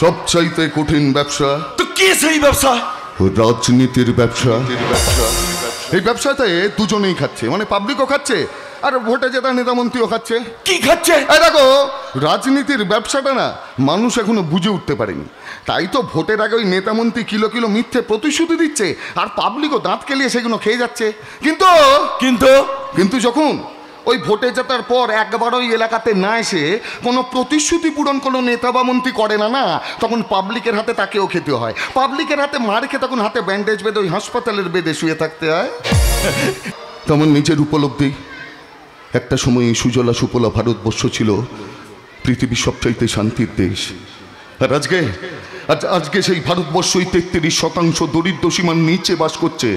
সবচাইতে কঠিন ব্যবসা। তো কি সেই ব্যবসা? রাজনীতির ব্যবসা। এই ব্যবসাতে দুজনেই খাচ্ছে, মানে পাবলিকও খাচ্ছে আর ভোটে জেতা নেতা মন্ত্রীও খাচ্ছে। কি খাচ্ছে? দেখো, রাজনীতির ব্যবসাটা না মানুষ এখনো বুঝে উঠতে পারেনি, তাই তো ভোটের আগে ওই নেতা মন্ত্রী কিলো কিলো মিথ্যে প্রতিশ্রুতি দিচ্ছে আর পাবলিকও দাঁত কেলিয়ে সেগুলো খেয়ে যাচ্ছে। কিন্তু কিন্তু কিন্তু যখন ওই ভোটে জেতার পর একবার ওই এলাকাতে না এসে কোনো প্রতিশ্রুতি পূরণ কোনো নেতা বা মন্ত্রী করে না, তখন পাবলিকের হাতে তাকেও খেতে হয়। পাবলিকের হাতে মার খেয়ে তখন হাতে ব্যান্ডেজ বেঁধে ওই হাসপাতালের বেডে শুয়ে থাকতে হয়। তেমন নিজের উপলব্ধি, একটা সময় সুজলা সুফলা ভারতবর্ষ ছিল পৃথিবীর সবচাইতে শান্তির দেশ। আর আজকে সেই ভারতবর্ষই 33% দরিদ্র সীমার নিচে বাস করছে।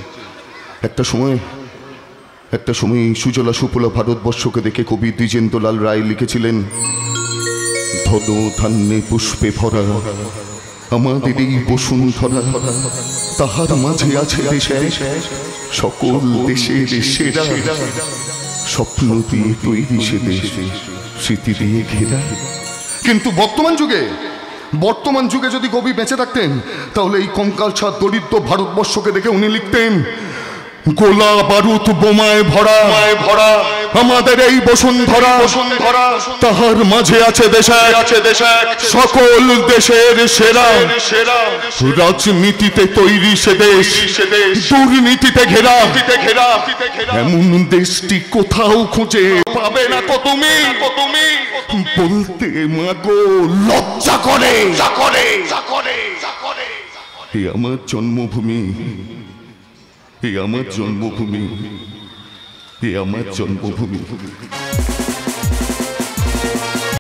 একটা সময় সুজলা সুফলা ভারতবর্ষকে দেখে কবি দ্বিজেন্দ্রলাল রায় লিখেছিলেন, ধন ধান্যে পুষ্পে ভরা আমাদের এই বসুন্ধরা, তাহার মাঝে আছে দেশে সকল দেশের সেরা, স্বপ্ন দিয়ে তৈরি সে দেশ, স্মৃতি দিয়ে ঘেরা। কিন্তু বর্তমান যুগে যদি কবি বেঁচে থাকতেন তাহলে এই কঙ্কালসার দরিদ্র ভারতবর্ষকে দেখে উনি লিখতেন, গোলা বারুদ বোমায় ভরা আমাদের এই বসুন্ধরা, তাহার মাঝে আছে দেশে সকল দেশের সেরা, রাজনীতিতে তৈরি সে দেশ, দুর্নীতিতে ঘেরা, এমন দেশটি কোথাও খুঁজে পাবে না তো তুমি, বলতে মাগো লজ্জা করে। এ আমার জন্মভূমি, এ আমার জন্মভূমি, এ আমার জন্মভূমি।